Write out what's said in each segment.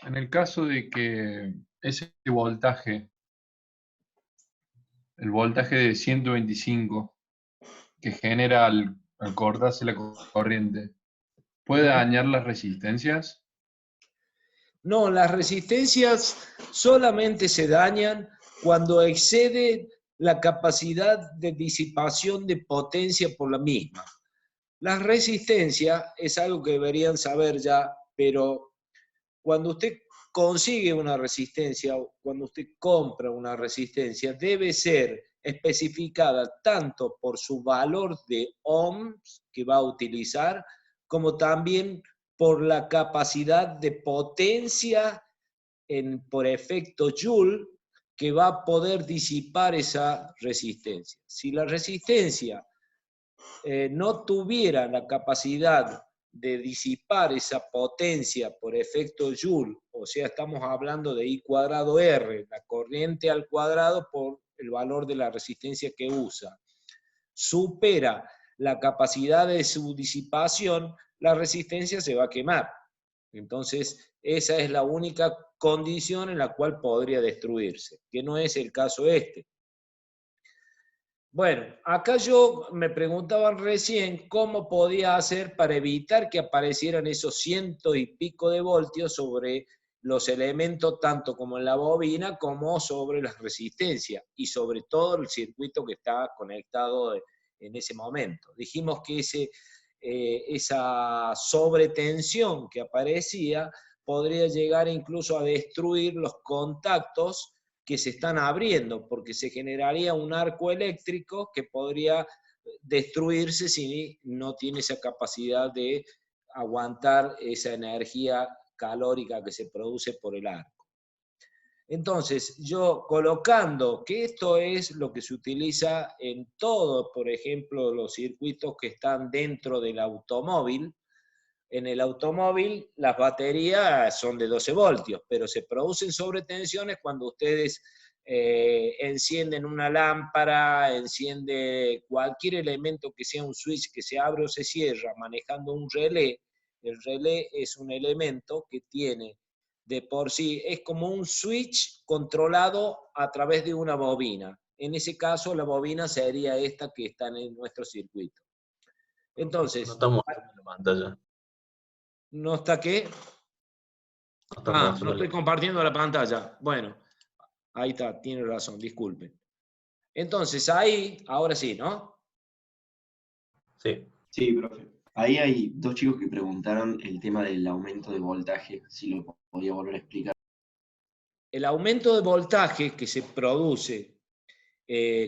En el caso de que ese voltaje, el voltaje de 125 que genera al cortarse la corriente, ¿puede Ujú. dañar las resistencias? No, las resistencias solamente se dañan cuando excede la capacidad de disipación de potencia por la misma. La resistencia es algo que deberían saber ya, pero cuando usted consigue una resistencia o cuando usted compra una resistencia, debe ser especificada tanto por su valor de ohms que va a utilizar, como también por la capacidad de potencia por efecto Joule que va a poder disipar esa resistencia. Si la resistencia no tuviera la capacidad de disipar esa potencia por efecto Joule, o sea, estamos hablando de I cuadrado R, la corriente al cuadrado por el valor de la resistencia que usa, supera la capacidad de su disipación, la resistencia se va a quemar. Entonces, esa es la única condición en la cual podría destruirse, que no es el caso este. Bueno, acá yo me preguntaban recién cómo podía hacer para evitar que aparecieran esos ciento y pico de voltios sobre los elementos, tanto como en la bobina, como sobre las resistencias y sobre todo el circuito que está conectado en ese momento. Dijimos que esa sobretensión que aparecía podría llegar incluso a destruir los contactos que se están abriendo, porque se generaría un arco eléctrico que podría destruirse si no tiene esa capacidad de aguantar esa energía calórica que se produce por el arco. Entonces, yo colocando que esto es lo que se utiliza en todo, por ejemplo, los circuitos que están dentro del automóvil. En el automóvil las baterías son de 12 voltios, pero se producen sobretensiones cuando ustedes encienden una lámpara, enciende cualquier elemento que sea un switch que se abre o se cierra manejando un relé. El relé es un elemento que tiene de por sí, es como un switch controlado a través de una bobina. En ese caso, la bobina sería esta que está en nuestro circuito. No Entonces, estamos mostrando la pantalla. ¿no está qué? No estamos No mostrando estoy la compartiendo la pantalla. Bueno, ahí está, tiene razón, disculpen. Entonces, ahí, ahora sí, ¿no? Sí. Sí, profe. Ahí hay dos chicos que preguntaron el tema del aumento de voltaje, si lo podía volver a explicar. El aumento de voltaje que se produce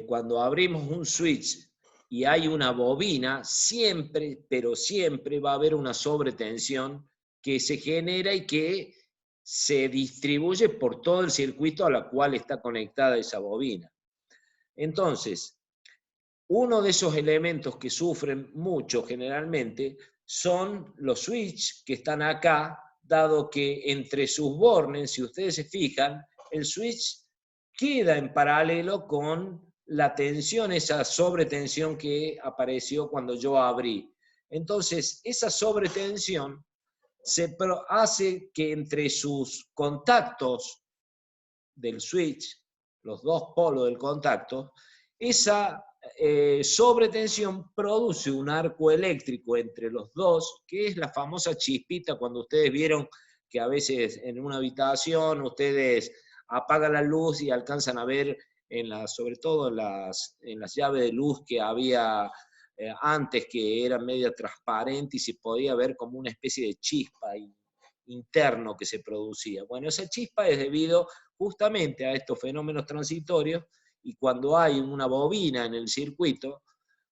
cuando abrimos un switch y hay una bobina, siempre, pero siempre va a haber una sobretensión que se genera y que se distribuye por todo el circuito a la cual está conectada esa bobina. Entonces, uno de esos elementos que sufren mucho generalmente son los switch que están acá, dado que entre sus bornes, si ustedes se fijan, el switch queda en paralelo con la tensión, esa sobretensión que apareció cuando yo abrí. Entonces, esa sobretensión hace que entre sus contactos del switch, los dos polos del contacto, esa sobretensión produce un arco eléctrico entre los dos, que es la famosa chispita cuando ustedes vieron que a veces en una habitación ustedes apagan la luz y alcanzan a ver, sobre todo en las llaves de luz que había antes, que eran media transparente y se podía ver como una especie de chispa interno que se producía. Bueno, esa chispa es debido justamente a estos fenómenos transitorios y cuando hay una bobina en el circuito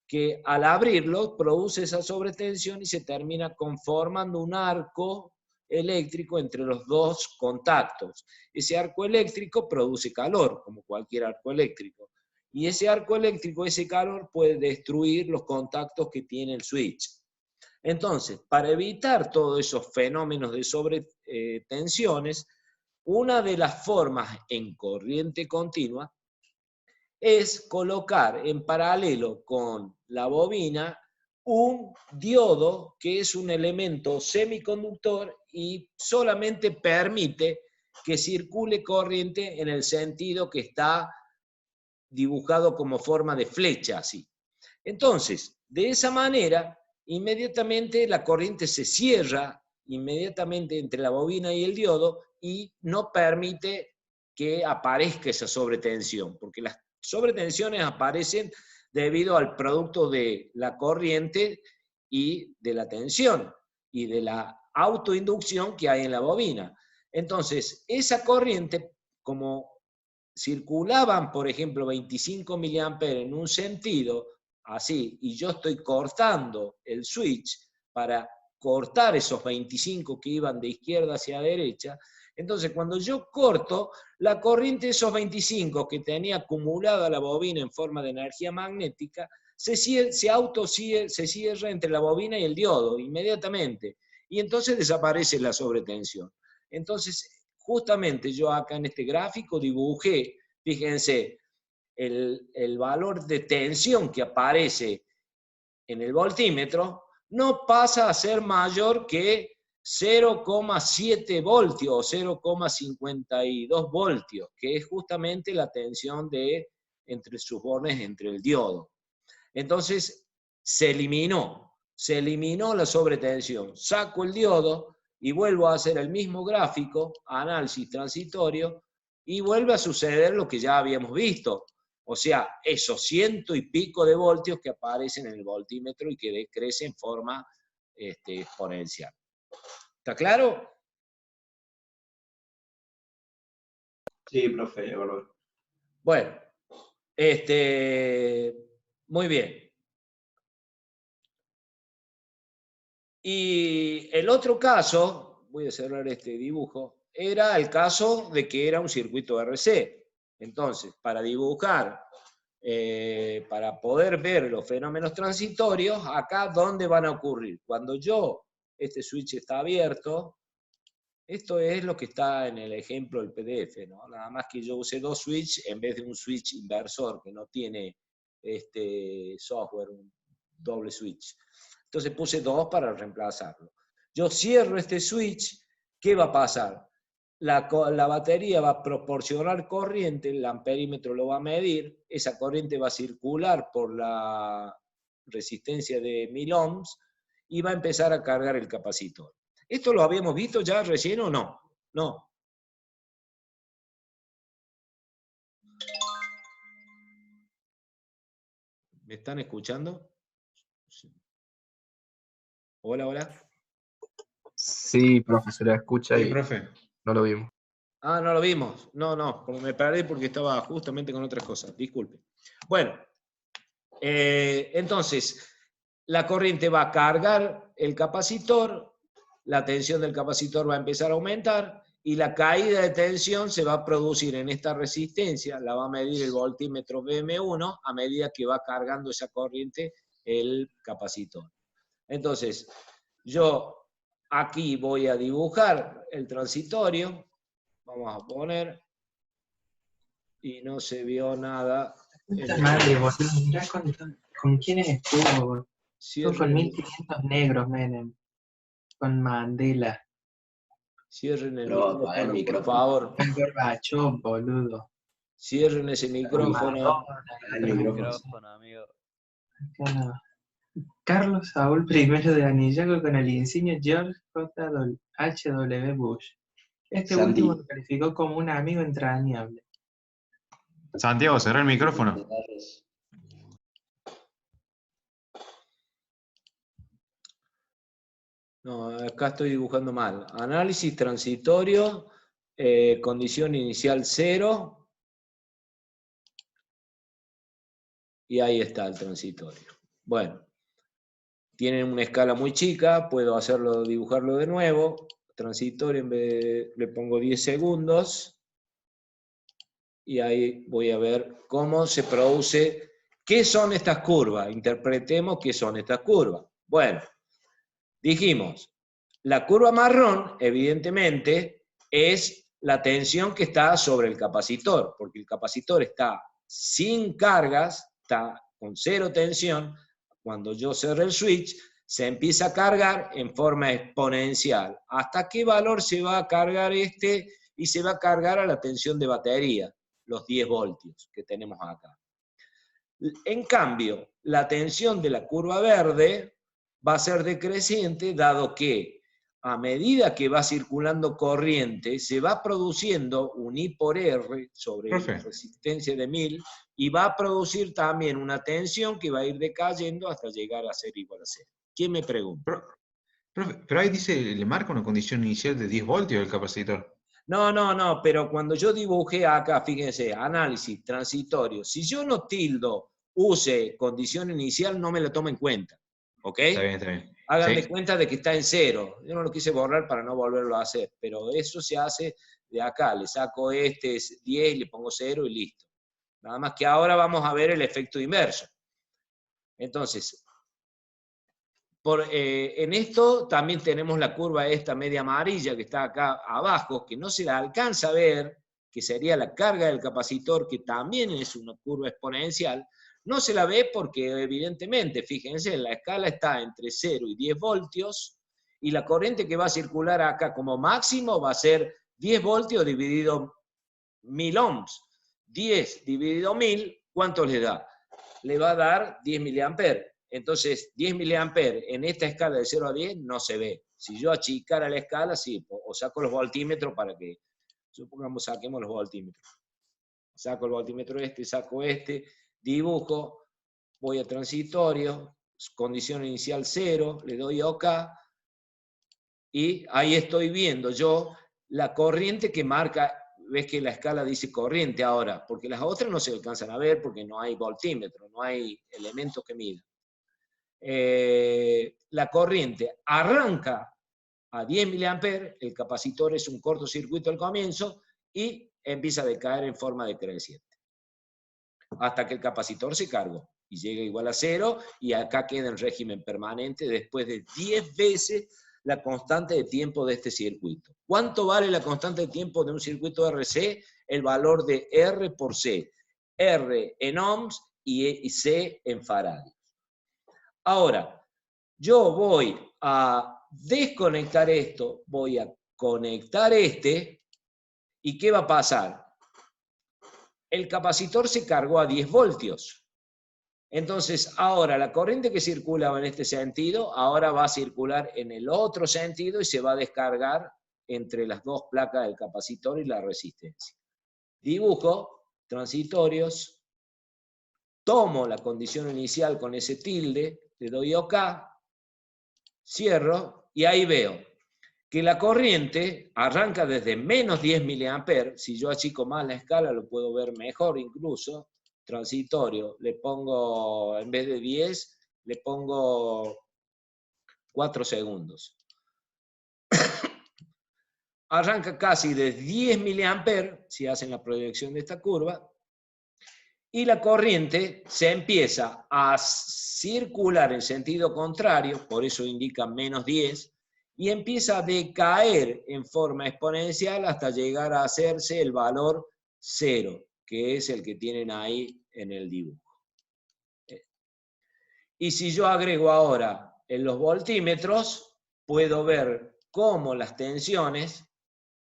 que al abrirlo produce esa sobretensión y se termina conformando un arco eléctrico entre los dos contactos. Ese arco eléctrico produce calor, como cualquier arco eléctrico. Y ese arco eléctrico, ese calor, puede destruir los contactos que tiene el switch. Entonces, para evitar todos esos fenómenos de sobretensiones, una de las formas en corriente continua es colocar en paralelo con la bobina un diodo que es un elemento semiconductor y solamente permite que circule corriente en el sentido que está dibujado como forma de flecha, así. Entonces, de esa manera, inmediatamente la corriente se cierra inmediatamente entre la bobina y el diodo y no permite que aparezca esa sobretensión, porque las sobretensiones aparecen debido al producto de la corriente y de la tensión y de la autoinducción que hay en la bobina. Entonces, esa corriente, como circulaban, por ejemplo, 25 mA en un sentido, así, y yo estoy cortando el switch para cortar esos 25 que iban de izquierda hacia derecha, entonces cuando yo corto, la corriente de esos 25 que tenía acumulada la bobina en forma de energía magnética, se cierra entre la bobina y el diodo inmediatamente, y entonces desaparece la sobretensión. Entonces, justamente yo acá en este gráfico dibujé, fíjense, el valor de tensión que aparece en el voltímetro no pasa a ser mayor que 0,7 voltios o 0,52 voltios, que es justamente la tensión entre sus bornes, entre el diodo. Entonces, se eliminó la sobretensión. Saco el diodo y vuelvo a hacer el mismo gráfico, análisis transitorio, y vuelve a suceder lo que ya habíamos visto. O sea, esos 100 y pico de voltios que aparecen en el voltímetro y que decrecen en forma exponencial. ¿Está claro? Sí, profe, bárbaro. Bueno, muy bien. Y el otro caso, voy a cerrar este dibujo, era el caso de que era un circuito RC. Entonces, para dibujar, para poder ver los fenómenos transitorios, acá, ¿dónde van a ocurrir? Cuando este switch está abierto, esto es lo que está en el ejemplo del PDF, ¿no? Nada más que yo usé 2 switches en vez de un switch inversor que no tiene software, un doble switch. Entonces puse 2 para reemplazarlo. Yo cierro este switch, ¿qué va a pasar? La batería va a proporcionar corriente, el amperímetro lo va a medir, esa corriente va a circular por la resistencia de 1000 ohms y va a empezar a cargar el capacitor. ¿Esto lo habíamos visto ya recién o no? No. ¿Me están escuchando? Hola, hola. Sí, profesor, escucha Sí, y profe. no lo vimos. Ah, no lo vimos. No, me perdí porque estaba justamente con otras cosas. Disculpe. Bueno, entonces, la corriente va a cargar el capacitor, la tensión del capacitor va a empezar a aumentar y la caída de tensión se va a producir en esta resistencia, la va a medir el voltímetro BM1 a medida que va cargando esa corriente el capacitor. Entonces, yo aquí voy a dibujar el transitorio, vamos a poner, y no se vio nada. Madre, boludo, mirá con quiénes estuvo, boludo. Estuvo con Cierren, 1500 negros, Menem. Con Mandela. cierren el Pero apaga el micrófono, por micrófono. favor. Con Gorbachov, boludo. Cierren ese Con micrófono. Maradona, El y otras micrófono. cosas. Acá no. Carlos Saúl I de Anillago con el insignio George H.W. Bush. Este Santi. último lo calificó como un amigo entrañable. Santiago, cerrá el micrófono. No, acá estoy dibujando mal. Análisis transitorio, condición inicial 0. Y ahí está el transitorio. Bueno, tienen una escala muy chica, puedo dibujarlo de nuevo. Transitorio, en vez le pongo 10 segundos. Y ahí voy a ver cómo se produce. ¿Qué son estas curvas? Interpretemos qué son estas curvas. Bueno, dijimos, la curva marrón, evidentemente, es la tensión que está sobre el capacitor, porque el capacitor está sin cargas, está con 0 tensión. Cuando yo cerré el switch, se empieza a cargar en forma exponencial. ¿Hasta qué valor se va a cargar este? Y se va a cargar a la tensión de batería, los 10 voltios que tenemos acá. En cambio, la tensión de la curva verde va a ser decreciente, dado que a medida que va circulando corriente, se va produciendo un I por R sobre la resistencia de 1000 y va a producir también una tensión que va a ir decayendo hasta llegar a ser igual a 0. ¿Quién me pregunta? Pero ahí dice, le marca una condición inicial de 10 voltios el capacitor. No, pero cuando yo dibujé acá, fíjense, análisis transitorio, si yo no tildo use condición inicial, no me la toma en cuenta, ¿ok? Está bien. Hagan de Sí. cuenta de que está en 0. Yo no lo quise borrar para no volverlo a hacer, pero eso se hace de acá. Le saco este 10, le pongo 0 y listo. Nada más que ahora vamos a ver el efecto inverso. Entonces, en esto también tenemos la curva esta media amarilla que está acá abajo, que no se la alcanza a ver, que sería la carga del capacitor, que también es una curva exponencial. No se la ve porque evidentemente, fíjense, la escala está entre 0 y 10 voltios, y la corriente que va a circular acá como máximo va a ser 10 voltios dividido 1000 ohms. 10 dividido 1000, ¿cuánto le da? Le va a dar 10 miliamperes. Entonces, 10 miliamperes en esta escala de 0 a 10 no se ve. Si yo achicara la escala, sí, o saco los voltímetros para que, supongamos, saquemos los voltímetros. Saco el voltímetro saco este, dibujo, voy a transitorio, condición inicial 0, le doy OK, y ahí estoy viendo yo la corriente que marca. Ves que la escala dice corriente ahora, porque las otras no se alcanzan a ver porque no hay voltímetro, no hay elementos que midan. La corriente arranca a 10 miliamperes, el capacitor es un cortocircuito al comienzo y empieza a decaer en forma decreciente. Hasta que el capacitor se cargó y llega igual a 0 y acá queda en régimen permanente después de 10 veces la constante de tiempo de este circuito. ¿Cuánto vale la constante de tiempo de un circuito RC? El valor de R por C. R en ohms y C en faradios. Ahora, yo voy a desconectar esto, voy a conectar este, ¿y qué va a pasar? El capacitor se cargó a 10 voltios. Entonces, ahora la corriente que circulaba en este sentido, ahora va a circular en el otro sentido y se va a descargar entre las dos placas del capacitor y la resistencia. Dibujo transitorios, tomo la condición inicial con ese tilde, le doy OK, cierro y ahí veo que la corriente arranca desde menos 10 miliamperes. Si yo achico más la escala lo puedo ver mejor incluso. Transitorio, le pongo, en vez de 10, le pongo 4 segundos. Arranca casi de 10 miliamperes, si hacen la proyección de esta curva, y la corriente se empieza a circular en sentido contrario, por eso indica menos 10, y empieza a decaer en forma exponencial hasta llegar a hacerse el valor 0, que es el que tienen ahí en el dibujo. Y si yo agrego ahora en los voltímetros, puedo ver cómo las tensiones,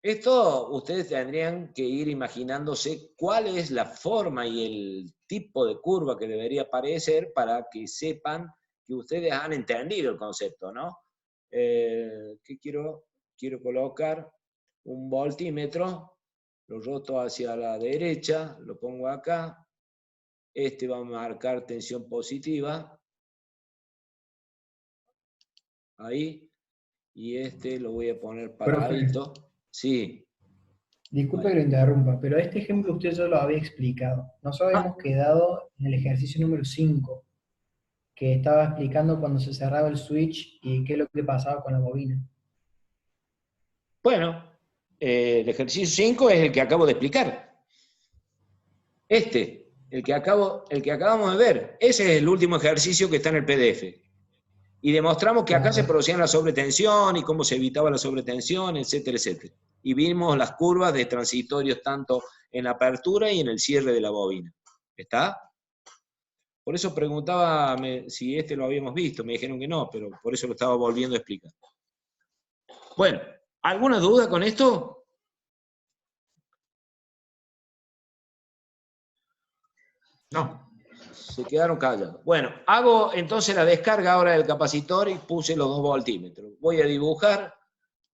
esto ustedes tendrían que ir imaginándose cuál es la forma y el tipo de curva que debería aparecer para que sepan que ustedes han entendido el concepto, ¿no? ¿Qué quiero? Quiero colocar un voltímetro. Lo roto hacia la derecha, lo pongo acá. Este va a marcar tensión positiva. Ahí. Y este lo voy a poner paradito. Sí. Disculpe que lo interrumpa, pero este ejemplo usted ya lo había explicado. Nosotros habíamos quedado en el ejercicio número 5, que estaba explicando cuando se cerraba el switch y qué es lo que pasaba con la bobina. Bueno, el ejercicio 5 es el que acabo de explicar. El que acabamos de ver, ese es el último ejercicio que está en el PDF. Y demostramos que acá se producía la sobretensión y cómo se evitaba la sobretensión, etcétera, etcétera. Y vimos las curvas de transitorios tanto en la apertura y en el cierre de la bobina. ¿Está? Por eso preguntaba si este lo habíamos visto, me dijeron que no, pero por eso lo estaba volviendo a explicar. Bueno, ¿alguna duda con esto? No. Se quedaron callados. Bueno, hago entonces la descarga ahora del capacitor y puse los 2 voltímetros. Voy a dibujar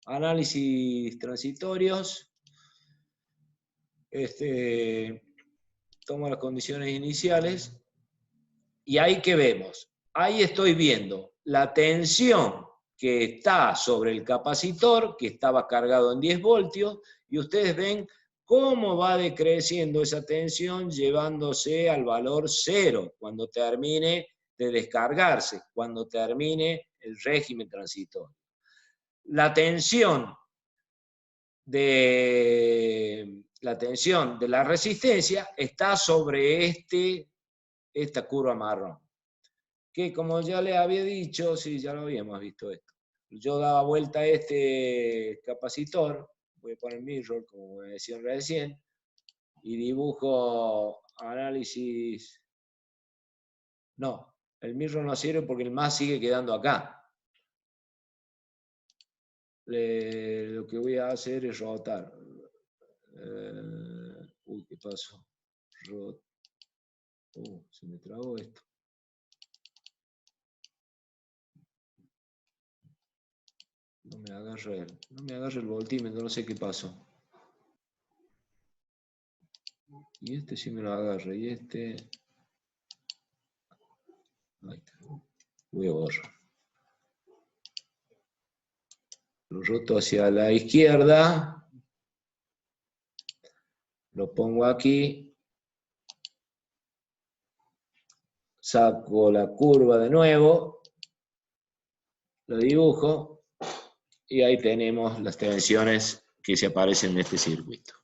análisis transitorios. Tomo las condiciones iniciales. Y ahí que vemos. Ahí estoy viendo la tensión que está sobre el capacitor, que estaba cargado en 10 voltios, y ustedes ven cómo va decreciendo esa tensión llevándose al valor 0 cuando termine de descargarse, cuando termine el régimen transitorio. La tensión de la resistencia está sobre esta curva marrón, que como ya le había dicho, sí, ya lo habíamos visto esto. Yo daba vuelta a este capacitor, voy a poner mirror, como me decían recién, y dibujo análisis. No, el mirror no sirve porque el más sigue quedando acá. Lo que voy a hacer es rotar. Uy, ¿qué pasó? Se me trabó esto. No me agarra el voltímetro, no sé qué pasó. Y este sí me lo agarra, y este... Ahí está. Voy a borrar. Lo roto hacia la izquierda. Lo pongo aquí. Saco la curva de nuevo. Lo dibujo. Y ahí tenemos las tensiones que se aparecen en este circuito.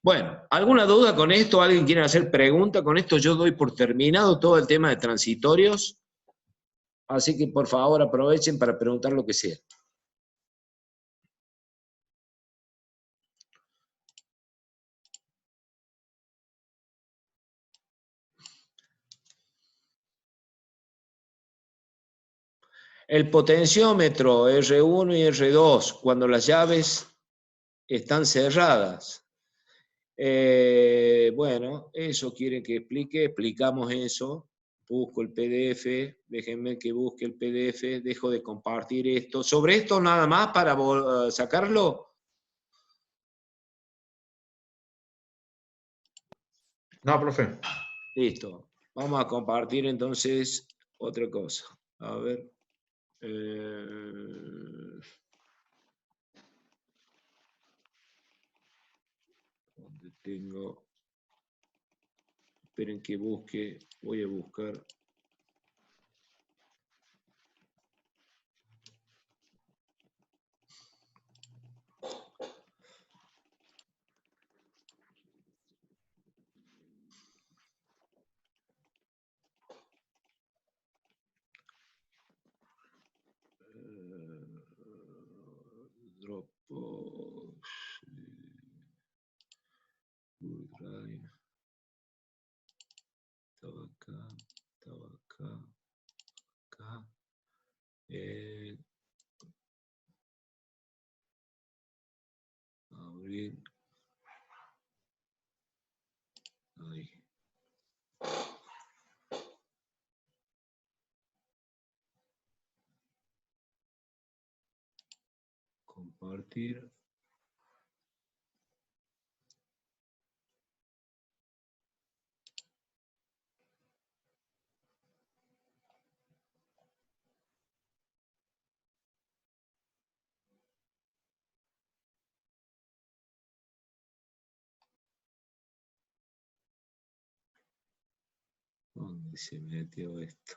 Bueno, ¿alguna duda con esto? ¿Alguien quiere hacer pregunta? Con esto yo doy por terminado todo el tema de transitorios. Así que por favor aprovechen para preguntar lo que sea. El potenciómetro R1 y R2, cuando las llaves están cerradas. Bueno, eso quiere que explique, explicamos eso. Busco el PDF, déjenme que busque el PDF, dejo de compartir esto. Sobre esto nada más para sacarlo. No, profe. Listo. Vamos a compartir entonces otra cosa. A ver. ¿Dónde tengo? Esperen que busque. Voy a buscar. Dropbox. Google Drive. Estaba acá. Abrir. Ahí. Compartir. ¿Dónde se metió esto?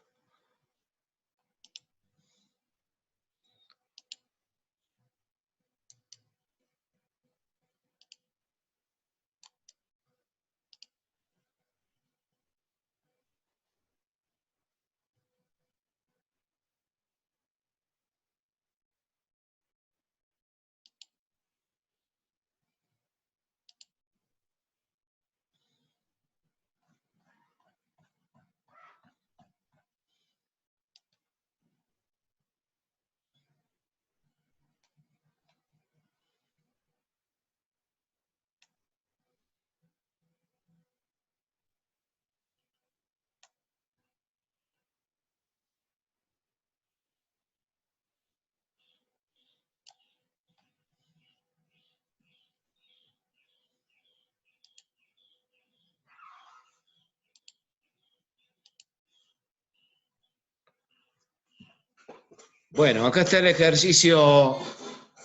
Bueno, acá está el ejercicio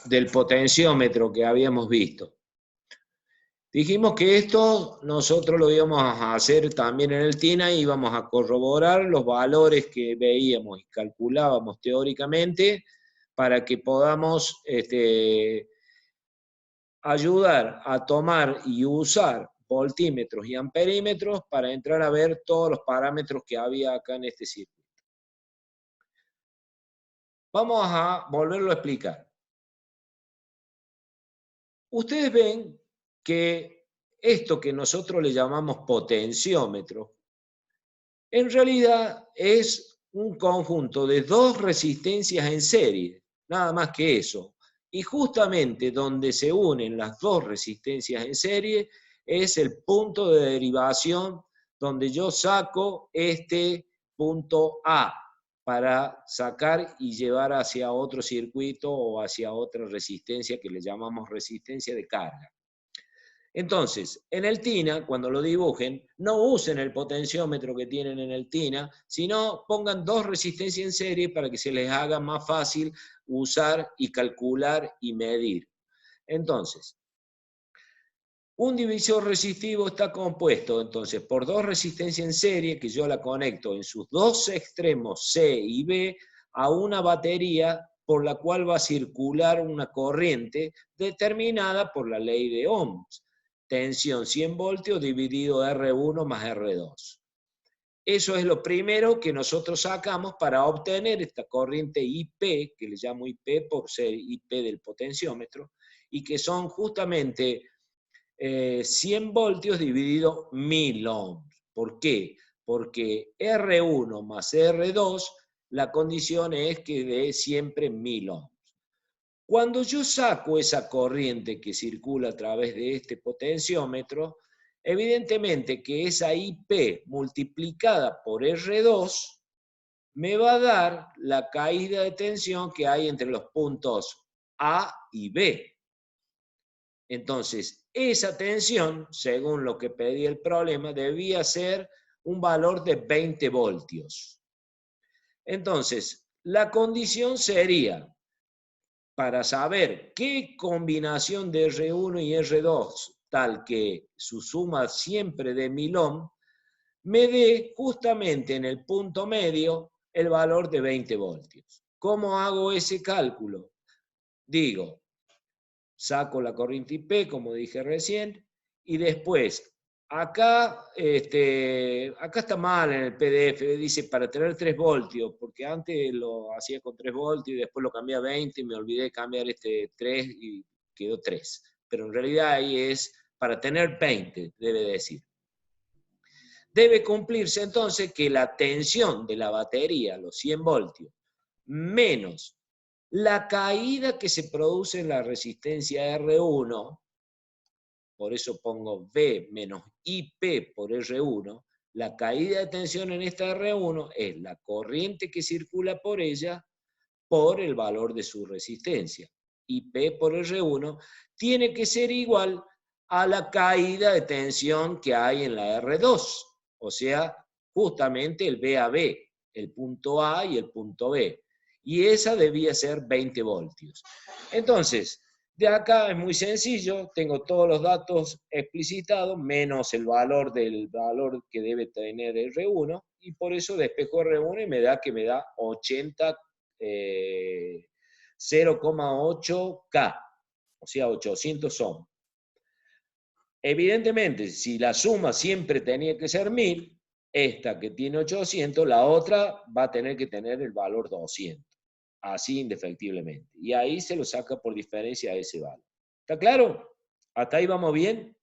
del potenciómetro que habíamos visto. Dijimos que esto nosotros lo íbamos a hacer también en el TINA y íbamos a corroborar los valores que veíamos y calculábamos teóricamente para que podamos ayudar a tomar y usar voltímetros y amperímetros para entrar a ver todos los parámetros que había acá en este circuito. Vamos a volverlo a explicar. Ustedes ven que esto que nosotros le llamamos potenciómetro, en realidad es un conjunto de dos resistencias en serie, nada más que eso. Y justamente donde se unen las dos resistencias en serie es el punto de derivación donde yo saco este punto A para sacar y llevar hacia otro circuito o hacia otra resistencia que le llamamos resistencia de carga. Entonces, en el TINA, cuando lo dibujen, no usen el potenciómetro que tienen en el TINA, sino pongan dos resistencias en serie para que se les haga más fácil usar y calcular y medir. Entonces, un divisor resistivo está compuesto entonces por dos resistencias en serie que yo la conecto en sus dos extremos C y B a una batería por la cual va a circular una corriente determinada por la ley de Ohms. Tensión 100 voltios dividido R1 más R2. Eso es lo primero que nosotros sacamos para obtener esta corriente IP, que le llamo IP por ser IP del potenciómetro, y que son justamente 100 voltios dividido 1000 ohms. ¿Por qué? Porque R1 más R2, la condición es que dé siempre 1000 ohms. Cuando yo saco esa corriente que circula a través de este potenciómetro, evidentemente que esa IP multiplicada por R2 me va a dar la caída de tensión que hay entre los puntos A y B. Entonces, esa tensión, según lo que pedía el problema, debía ser un valor de 20 voltios. Entonces, la condición sería, para saber qué combinación de R1 y R2, tal que su suma siempre de 1000 ohms, me dé justamente en el punto medio el valor de 20 voltios. ¿Cómo hago ese cálculo? Digo, saco la corriente IP, como dije recién, y después, acá está mal en el PDF, dice para tener 3 voltios, porque antes lo hacía con 3 voltios y después lo cambié a 20 y me olvidé de cambiar 3 y quedó 3. Pero en realidad ahí es para tener 20, debe decir. Debe cumplirse entonces que la tensión de la batería, los 100 voltios, menos la caída que se produce en la resistencia R1, por eso pongo V menos IP por R1, la caída de tensión en esta R1 es la corriente que circula por ella por el valor de su resistencia. IP por R1 tiene que ser igual a la caída de tensión que hay en la R2, o sea, justamente el B a B, el punto A y el punto B. Y esa debía ser 20 voltios. Entonces, de acá es muy sencillo, tengo todos los datos explicitados, menos el valor del valor que debe tener R1, y por eso despejo R1 y me da 0,8K, o sea, 800 ohms. Evidentemente, si la suma siempre tenía que ser 1000, esta que tiene 800, la otra va a tener que tener el valor 200. Así indefectiblemente. Y ahí se lo saca por diferencia a ese valor. ¿Está claro? ¿Hasta ahí vamos bien?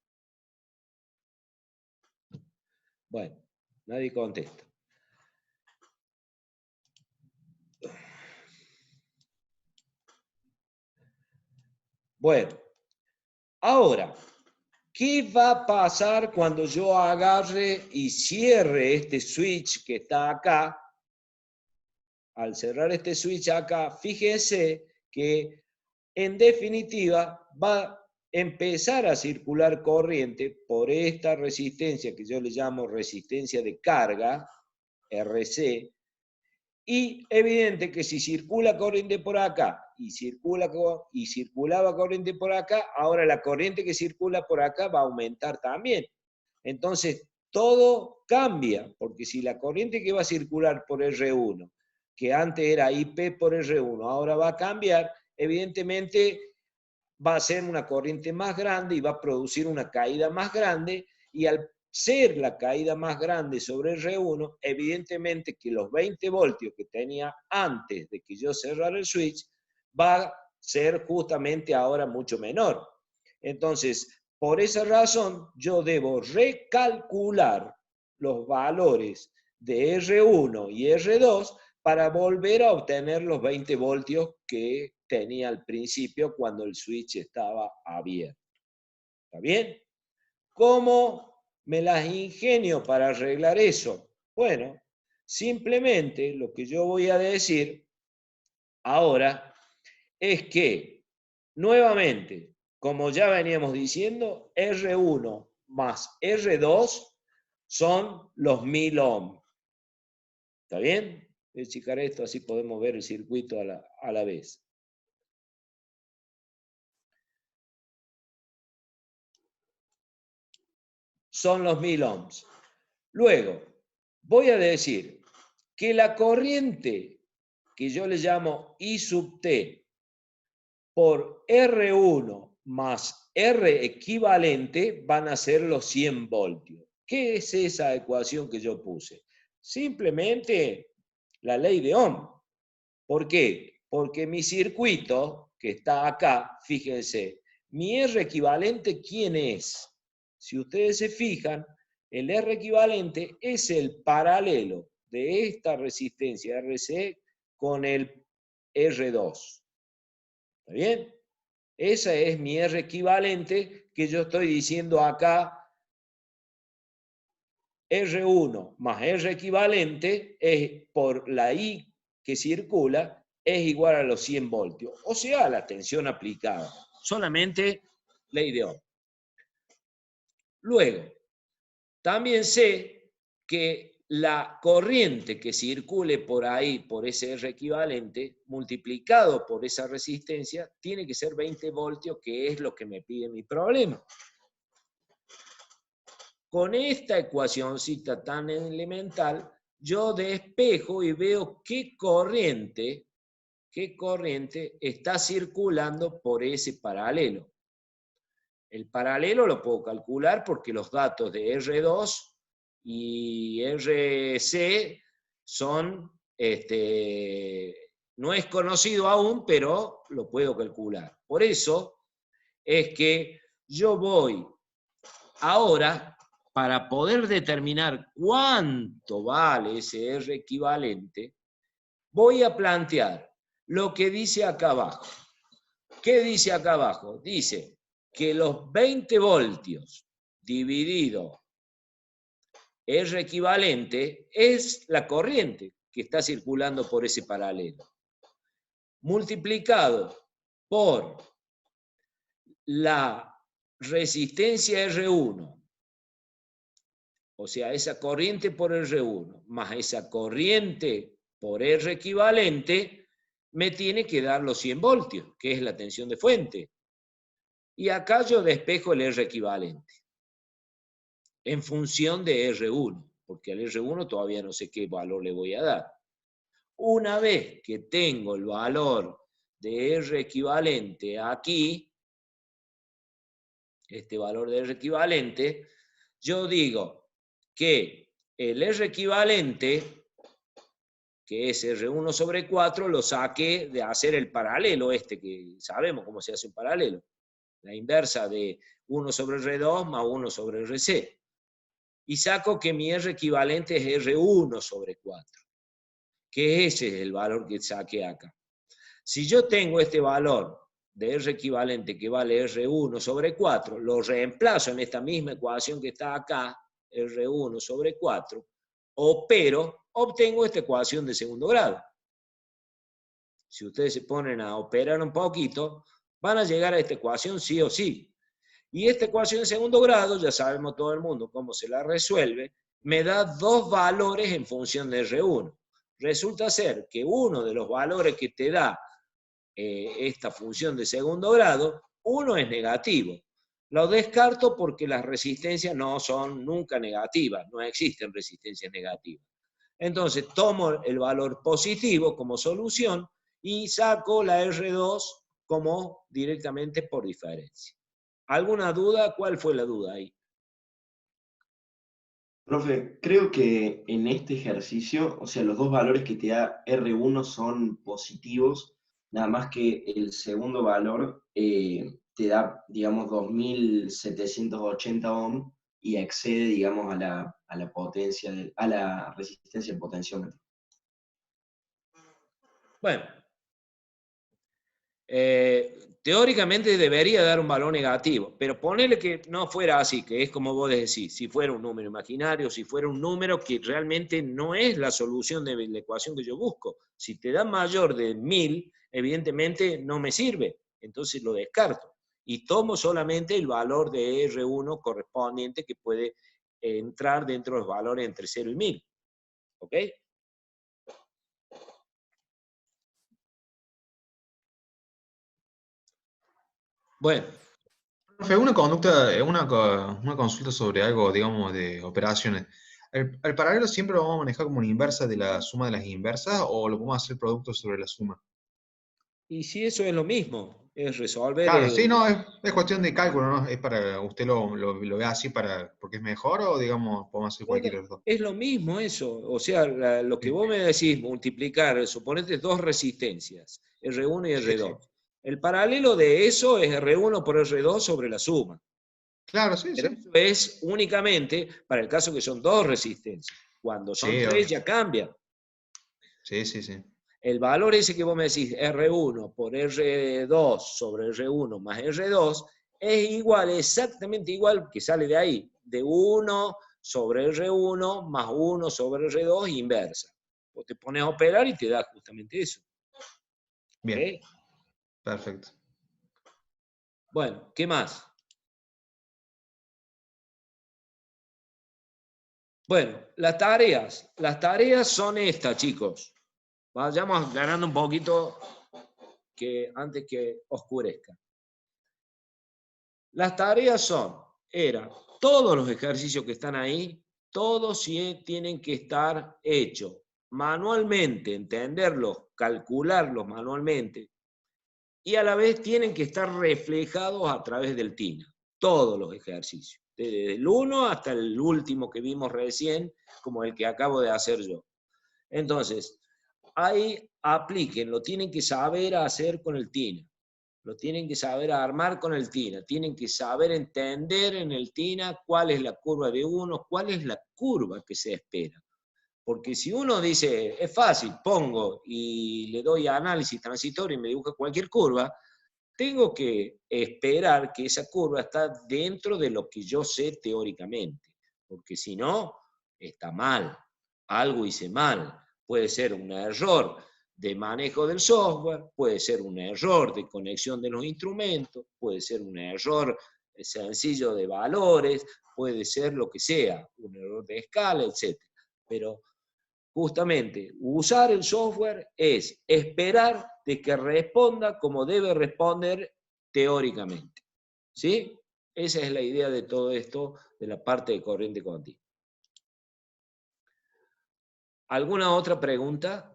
Bueno, nadie contesta. Bueno, ahora, ¿qué va a pasar cuando yo agarre y cierre este switch que está acá? Al cerrar este switch acá, fíjense que en definitiva va a empezar a circular corriente por esta resistencia que yo le llamo resistencia de carga, RC, Y evidente que si circula corriente por acá y circulaba corriente por acá, ahora la corriente que circula por acá va a aumentar también. Entonces, todo cambia, porque si la corriente que va a circular por R1, que antes era IP por R1, ahora va a cambiar, evidentemente va a ser una corriente más grande y va a producir una caída más grande, y al ser la caída más grande sobre R1, evidentemente que los 20 voltios que tenía antes de que yo cerrara el switch, va a ser justamente ahora mucho menor. Entonces, por esa razón, yo debo recalcular los valores de R1 y R2 para volver a obtener los 20 voltios que tenía al principio cuando el switch estaba abierto. ¿Está bien? ¿Cómo me las ingenio para arreglar eso? Bueno, simplemente lo que yo voy a decir ahora es que, nuevamente, como ya veníamos diciendo, R1 más R2 son los 1000 ohms. ¿Está bien? Voy a achicar esto, así podemos ver el circuito a la vez. Son los 1000 ohms. Luego, voy a decir que la corriente que yo le llamo I sub T por R1 más R equivalente van a ser los 100 voltios. ¿Qué es esa ecuación que yo puse? Simplemente la ley de Ohm. ¿Por qué? Porque mi circuito, que está acá, fíjense, mi R equivalente, ¿quién es? Si ustedes se fijan, el R equivalente es el paralelo de esta resistencia RC con el R2. ¿Está bien? Esa es mi R equivalente que yo estoy diciendo acá. R1 más R equivalente es por la I que circula es igual a los 100 voltios. O sea, la tensión aplicada. Solamente ley de Ohm. Luego, también sé que la corriente que circule por ahí, por ese R equivalente, multiplicado por esa resistencia, tiene que ser 20 voltios, que es lo que me pide mi problema. Con esta ecuacióncita tan elemental, yo despejo y veo qué corriente está circulando por ese paralelo. El paralelo lo puedo calcular porque los datos de R2 y RC son, no es conocido aún, pero lo puedo calcular. Por eso es que yo voy ahora, para poder determinar cuánto vale ese R equivalente, voy a plantear lo que dice acá abajo. ¿Qué dice acá abajo? Dice que los 20 voltios dividido R equivalente es la corriente que está circulando por ese paralelo, multiplicado por la resistencia R1, o sea, esa corriente por R1, más esa corriente por R equivalente, me tiene que dar los 100 voltios, que es la tensión de fuente. Y acá yo despejo el R equivalente en función de R1, porque al R1 todavía no sé qué valor le voy a dar. Una vez que tengo el valor de R equivalente aquí, este valor de R equivalente, yo digo que el R equivalente, que es R1 sobre 4, lo saqué de hacer el paralelo que sabemos cómo se hace un paralelo. La inversa de 1 sobre R2 más 1 sobre RC. Y saco que mi R equivalente es R1 sobre 4. Que ese es el valor que saqué acá. Si yo tengo este valor de R equivalente que vale R1 sobre 4, lo reemplazo en esta misma ecuación que está acá, R1 sobre 4, opero, obtengo esta ecuación de segundo grado. Si ustedes se ponen a operar un poquito, van a llegar a esta ecuación sí o sí. Y esta ecuación de segundo grado, ya sabemos todo el mundo cómo se la resuelve, me da dos valores en función de R1. resulta ser que uno de los valores que te da esta función de segundo grado, uno es negativo. Lo descarto porque las resistencias no son nunca negativas, no existen resistencias negativas. Entonces tomo el valor positivo como solución y saco la R2 como directamente por diferencia. ¿Alguna duda? ¿Cuál fue la duda ahí? Profe, creo que en este ejercicio, o sea, los dos valores que te da R1 son positivos, nada más que el segundo valor te da, digamos, 2780 ohm y excede, digamos, a la potencia, a la resistencia del potenciómetro. Bueno, teóricamente debería dar un valor negativo, pero ponele que no fuera así, que es como vos decís, si fuera un número imaginario, si fuera un número que realmente no es la solución de la ecuación que yo busco. Si te da mayor de 1000, evidentemente no me sirve, entonces lo descarto. Y tomo solamente el valor de R1 correspondiente que puede entrar dentro de los valores entre 0 y 1000. ¿Ok? Bueno. Profe, una consulta sobre algo, digamos, de operaciones. ¿El paralelo siempre lo vamos a manejar como una inversa de la suma de las inversas o lo podemos hacer producto sobre la suma? Y si eso es lo mismo, es resolver... Claro, sí, no, es cuestión de cálculo, ¿no? Es para, usted lo ve así porque es mejor o, digamos, podemos hacer cualquiera de los dos. Es lo mismo eso, o sea, lo que vos me decís, multiplicar, suponete dos resistencias, R1 y R2. Sí. El paralelo de eso es R1 por R2 sobre la suma. Claro, sí, Pero sí. eso es únicamente para el caso que son dos resistencias. Cuando son Sí, tres obvio. ya cambia. Sí, sí, sí. El valor ese que vos me decís, R1 por R2 sobre R1 más R2, es igual, exactamente igual que sale de ahí, de 1 sobre R1 más 1 sobre R2 inversa. Vos te pones a operar y te da justamente eso. Bien, ¿Okay? perfecto. Bueno, ¿qué más? Bueno, las tareas son estas, chicos. Vayamos ganando un poquito antes que oscurezca. Las tareas eran todos los ejercicios que están ahí, todos sí tienen que estar hechos manualmente, entenderlos, calcularlos manualmente, y a la vez tienen que estar reflejados a través del TINA, todos los ejercicios, desde el 1 hasta el último que vimos recién, como el que acabo de hacer yo. Entonces, ahí apliquen, lo tienen que saber hacer con el TINA. Lo tienen que saber armar con el TINA, tienen que saber entender en el TINA cuál es la curva de uno, cuál es la curva que se espera. Porque si uno dice, es fácil, pongo y le doy análisis transitorio y me dibuja cualquier curva, tengo que esperar que esa curva está dentro de lo que yo sé teóricamente. Porque si no, está mal, algo hice mal, puede ser un error de manejo del software, puede ser un error de conexión de los instrumentos, puede ser un error sencillo de valores, puede ser lo que sea, un error de escala, etc. Pero justamente usar el software es esperar de que responda como debe responder teóricamente. ¿Sí? Esa es la idea de todo esto, de la parte de corriente continua. ¿Alguna otra pregunta?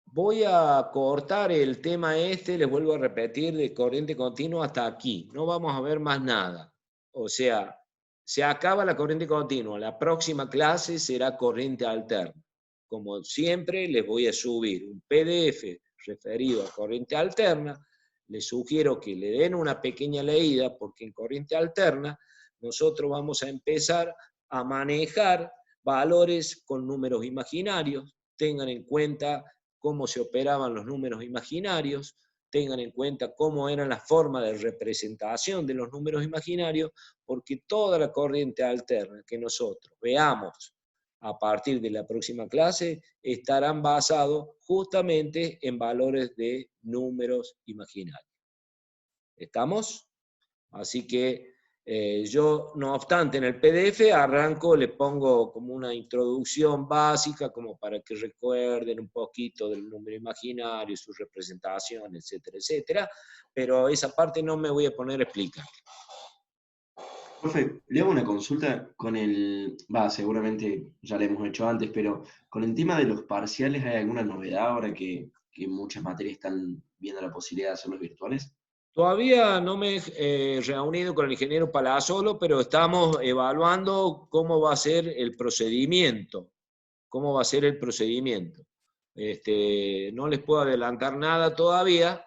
Voy a cortar el tema les vuelvo a repetir, de corriente continua hasta aquí. No vamos a ver más nada. O sea, se acaba la corriente continua. La próxima clase será corriente alterna. Como siempre, les voy a subir un PDF referido a corriente alterna. Les sugiero que le den una pequeña leída, porque en corriente alterna nosotros vamos a empezar a manejar valores con números imaginarios. Tengan en cuenta cómo se operaban los números imaginarios, tengan en cuenta cómo eran las formas de representación de los números imaginarios, porque toda la corriente alterna que nosotros veamos a partir de la próxima clase estarán basados justamente en valores de números imaginarios. ¿Estamos? Así que Yo, no obstante, en el PDF arranco, le pongo como una introducción básica, como para que recuerden un poquito del número imaginario, su representación, etcétera, etcétera, pero esa parte no me voy a poner a explicar. Profe, le hago una consulta con seguramente ya la hemos hecho antes, pero con el tema de los parciales, ¿hay alguna novedad ahora que muchas materias están viendo la posibilidad de hacerlos virtuales? Todavía no me he reunido con el ingeniero Palazzolo, pero estamos evaluando cómo va a ser el procedimiento. ¿Cómo va a ser el procedimiento? No les puedo adelantar nada todavía,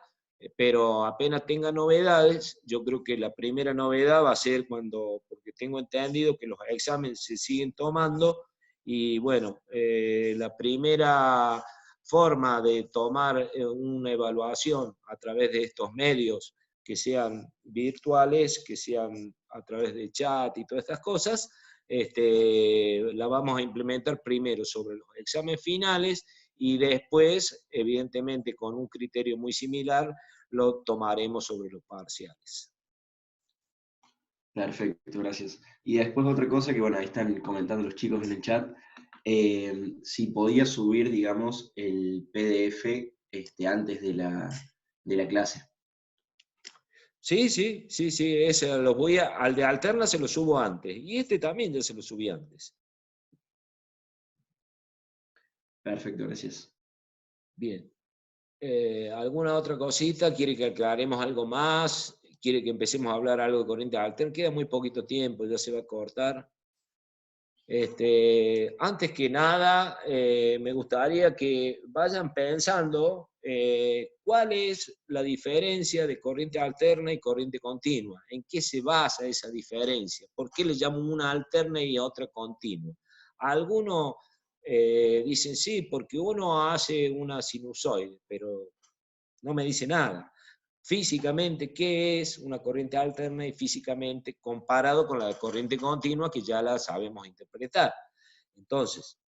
pero apenas tenga novedades, yo creo que la primera novedad va a ser porque tengo entendido que los exámenes se siguen tomando, y bueno, la primera forma de tomar una evaluación a través de estos medios, que sean virtuales, que sean a través de chat y todas estas cosas, la vamos a implementar primero sobre los exámenes finales, y después, evidentemente, con un criterio muy similar, lo tomaremos sobre los parciales. Perfecto, gracias. Y después otra cosa que, bueno, ahí están comentando los chicos en el chat, si podía subir, digamos, el PDF antes de la clase. Sí, al de Alterna se lo subo antes, y también ya se lo subí antes. Perfecto, gracias. Bien. ¿Alguna otra cosita? ¿Quiere que aclaremos algo más? ¿Quiere que empecemos a hablar algo de corriente alterna? Queda muy poquito tiempo, ya se va a cortar. Antes que nada, me gustaría que vayan pensando cuál es la diferencia de corriente alterna y corriente continua. ¿En qué se basa esa diferencia? ¿Por qué le llamo una alterna y otra continua? Algunos dicen sí, porque uno hace una sinusoide, pero no me dice nada. Físicamente, ¿qué es una corriente alterna? Y físicamente, comparado con la corriente continua, que ya la sabemos interpretar. Entonces,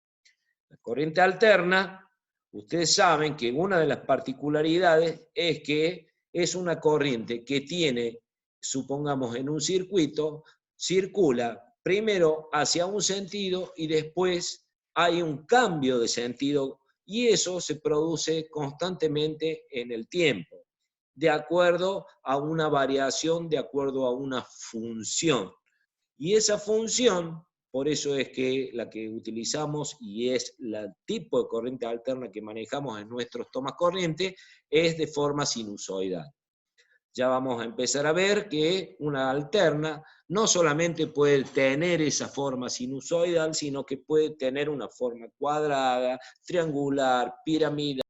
la corriente alterna, ustedes saben que una de las particularidades es que es una corriente que tiene, supongamos en un circuito, circula primero hacia un sentido y después hay un cambio de sentido, y eso se produce constantemente en el tiempo, de acuerdo a una variación, de acuerdo a una función. Y esa función, por eso es que la que utilizamos y es el tipo de corriente alterna que manejamos en nuestros tomas corriente, es de forma sinusoidal. Ya vamos a empezar a ver que una alterna no solamente puede tener esa forma sinusoidal, sino que puede tener una forma cuadrada, triangular, piramidal,